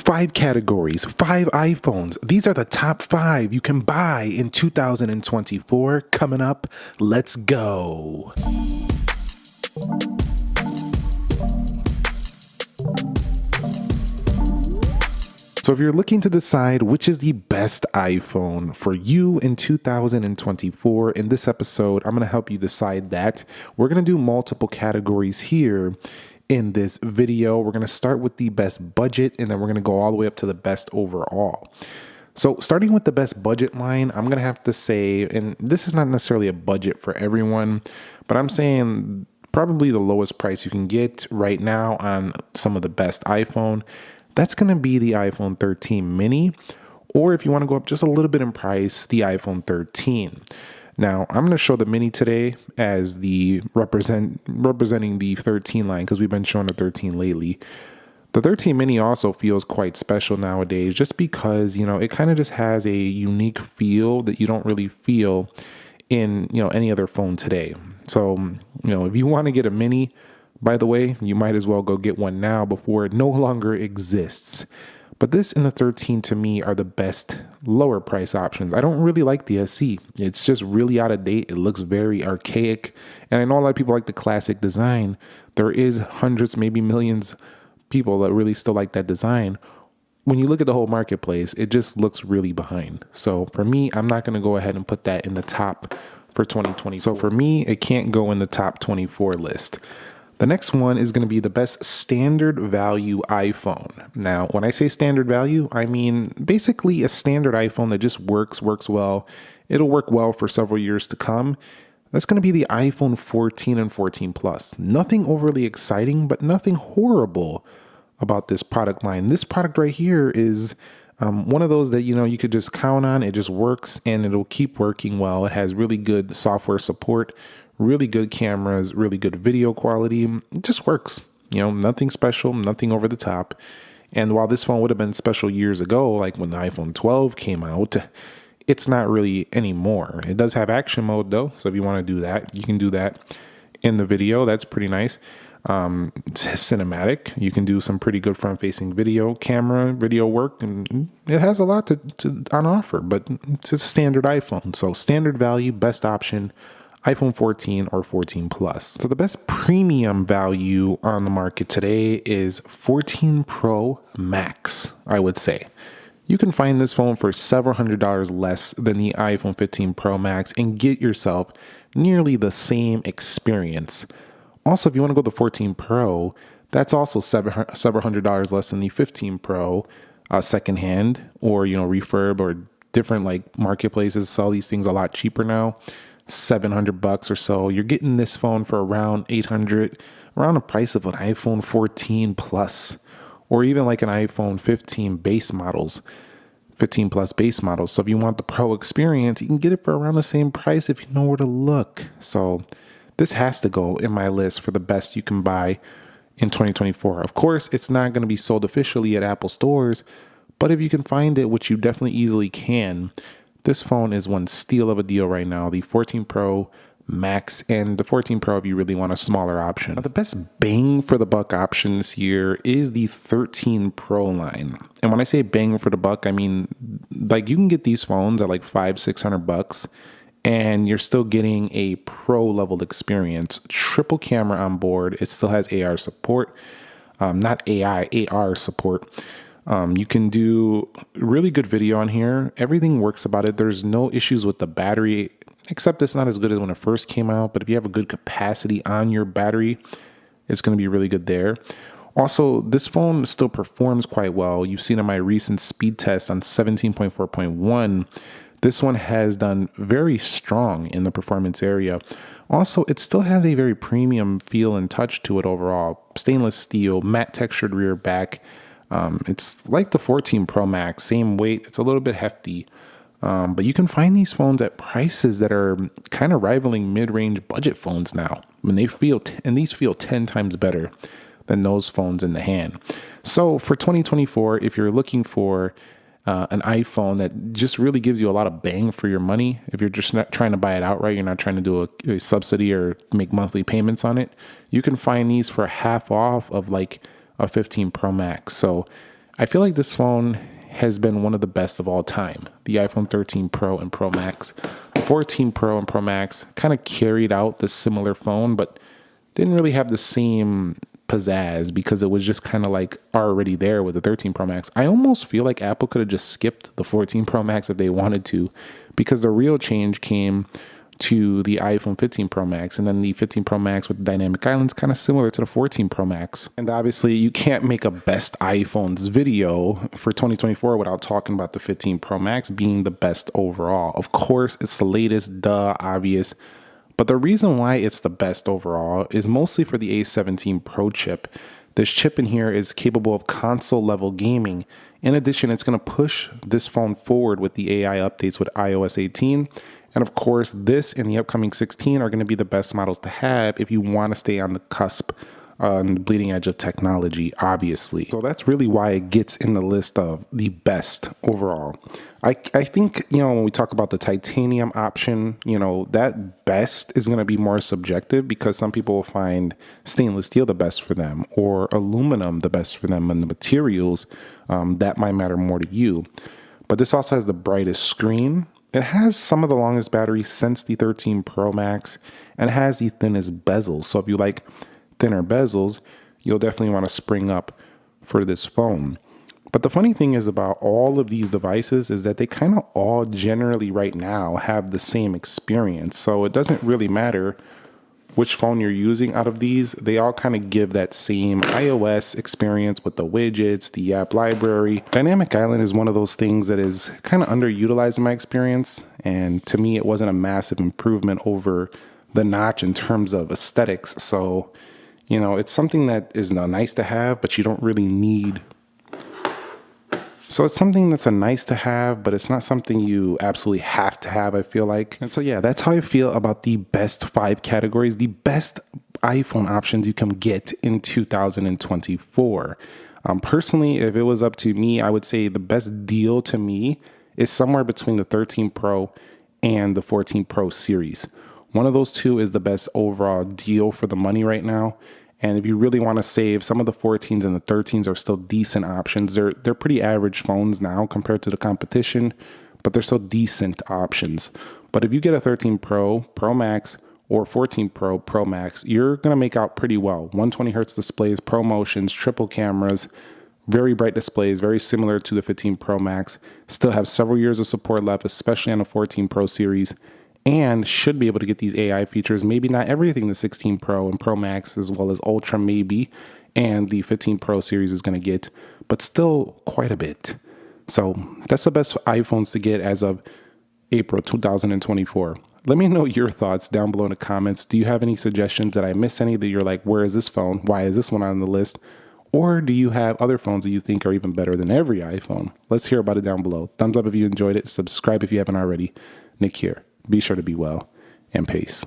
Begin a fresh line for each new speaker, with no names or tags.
5 categories, 5 iPhones. These are the top 5 you can buy in 2024. Coming up, let's go. So if you're looking to decide which is the best iPhone for you in 2024, in this episode, I'm going to help you decide that. We're going to do multiple categories here in this video. We're going to start with the best budget, and then we're going to go all the way up to the best overall. So starting with the best budget line, I'm going to have to say, and this is not necessarily a budget for everyone, but I'm saying probably the lowest price you can get right now on some of the best iPhone. That's going to be the iPhone 13 mini, or if you want to go up just a little bit in price, the iPhone 13. Now, I'm going to show the mini today as the representing the 13 line because we've been showing the 13 lately. The 13 mini also feels quite special nowadays just because, it kind of just has a unique feel that you don't really feel in, any other phone today. So, if you want to get a mini, by the way, you might as well go get one now before it no longer exists. But this and the 13 to me are the best lower price options. I don't really like the SE. It's just really out of date. It looks very archaic. And I know a lot of people like the classic design. There is hundreds, maybe millions people that really still like that design. When you look at the whole marketplace, it just looks really behind. So for me, I'm not going to go ahead and put that in the top for 2020. So for me, it can't go in the top 24 list. The next one is going to be the best standard value iPhone. Now, when I say standard value, I mean basically a standard iPhone that just works well. It'll work well for several years to come. That's going to be the iPhone 14 and 14 Plus. Nothing overly exciting, but nothing horrible about this product line. This product right here is one of those that, you could just count on. It just works and it'll keep working well. It has really good software support, really good cameras, really good video quality. It just works, nothing special, nothing over the top. And while this phone would have been special years ago, like when the iPhone 12 came out, it's not really anymore. It does have action mode though. So if you want to do that, you can do that in the video. That's pretty nice. It's cinematic. You can do some pretty good front facing video work, and it has a lot to on offer, but it's a standard iPhone. So standard value, best option, iPhone 14 or 14 Plus. So the best premium value on the market today is 14 Pro Max, I would say. You can find this phone for several $100s less than the iPhone 15 Pro Max and get yourself nearly the same experience. Also, if you want to go the 14 Pro, that's also several $100s less than the 15 Pro secondhand, or refurb, or different like marketplaces sell these things a lot cheaper now. $700 or so. You're getting this phone for around $800, around the price of an iPhone 14 Plus, or even like an iPhone 15 base models, 15 Plus base models. So if you want the Pro experience, you can get it for around the same price if you know where to look. So this has to go in my list for the best you can buy in 2024. Of course, it's not going to be sold officially at Apple stores, but if you can find it, which you definitely easily can, this phone is one steal of a deal right now. The 14 Pro Max and the 14 Pro if you really want a smaller option. Now, the best bang for the buck option this year is the 13 Pro line. And when I say bang for the buck, I mean like you can get these phones at like $500-600 and you're still getting a pro level experience. Triple camera on board. It still has AR support, not AR support. You can do really good video on here. Everything works about it. There's no issues with the battery, except it's not as good as when it first came out. But if you have a good capacity on your battery, it's going to be really good there. Also, this phone still performs quite well. You've seen in my recent speed test on 17.4.1, this one has done very strong in the performance area. Also, it still has a very premium feel and touch to it overall. Stainless steel, matte textured rear back. It's like the 14 Pro Max, same weight. It's a little bit hefty, but you can find these phones at prices that are kind of rivaling mid-range budget phones now. These feel 10 times better than those phones in the hand. So for 2024, if you're looking for an iPhone that just really gives you a lot of bang for your money. If you're just not trying to buy it outright, you're not trying to do a subsidy or make monthly payments on it, you can find these for half off of like a 15 Pro Max. So I feel like this phone has been one of the best of all time. The iPhone 13 Pro and Pro Max. The 14 Pro and Pro Max kind of carried out the similar phone, but didn't really have the same pizzazz because it was just kind of like already there with the 13 Pro Max. I almost feel like Apple could have just skipped the 14 Pro Max if they wanted to, because the real change came to the iPhone 15 Pro Max, and then the 15 Pro Max with dynamic islands, kind of similar to the 14 Pro Max. And obviously you can't make a best iPhones video for 2024 without talking about the 15 Pro Max being the best overall. Of course, it's the latest, duh, obvious. But the reason why it's the best overall is mostly for the A17 Pro chip. This chip in here is capable of console level gaming. In addition, it's going to push this phone forward with the AI updates with iOS 18. And of course, this and the upcoming 16 are going to be the best models to have if you want to stay on the cusp, on the bleeding edge of technology, obviously. So that's really why it gets in the list of the best overall. I think, when we talk about the titanium option, that best is going to be more subjective because some people will find stainless steel the best for them or aluminum the best for them, and the materials that might matter more to you. But this also has the brightest screen. It has some of the longest batteries since the 13 Pro Max, and it has the thinnest bezels. So if you like thinner bezels, you'll definitely want to spring up for this phone. But the funny thing is about all of these devices is that they kind of all generally right now have the same experience. So it doesn't really matter which phone you're using out of these. They all kind of give that same iOS experience with the widgets, the app library. Dynamic Island is one of those things that is kind of underutilized in my experience. And to me, it wasn't a massive improvement over the notch in terms of aesthetics. So, it's something that is nice to have, but you don't really need. So it's something that's a nice to have, but it's not something you absolutely have to have, I feel like. And so, yeah, that's how I feel about the best 5 categories, the best iPhone options you can get in 2024. Personally, if it was up to me, I would say the best deal to me is somewhere between the 13 Pro and the 14 Pro series. One of those two is the best overall deal for the money right now. And if you really want to save, some of the 14s and the 13s are still decent options. They're pretty average phones now compared to the competition, but they're still decent options. But if you get a 13 Pro, Pro Max, or 14 Pro, Pro Max, you're going to make out pretty well. 120 hertz displays, Pro Motions, triple cameras, very bright displays, very similar to the 15 Pro Max. Still have several years of support left, especially on the 14 Pro series. And should be able to get these AI features, maybe not everything the 16 Pro and Pro Max as well as Ultra maybe, and the 15 Pro series is going to get, but still quite a bit. So that's the best iPhones to get as of April 2024. Let me know your thoughts down below in the comments. Do you have any suggestions? Did I miss any that you're like, where is this phone? Why is this one on the list? Or do you have other phones that you think are even better than every iPhone? Let's hear about it down below. Thumbs up if you enjoyed it. Subscribe if you haven't already. Nick here. Be sure to be well, and peace.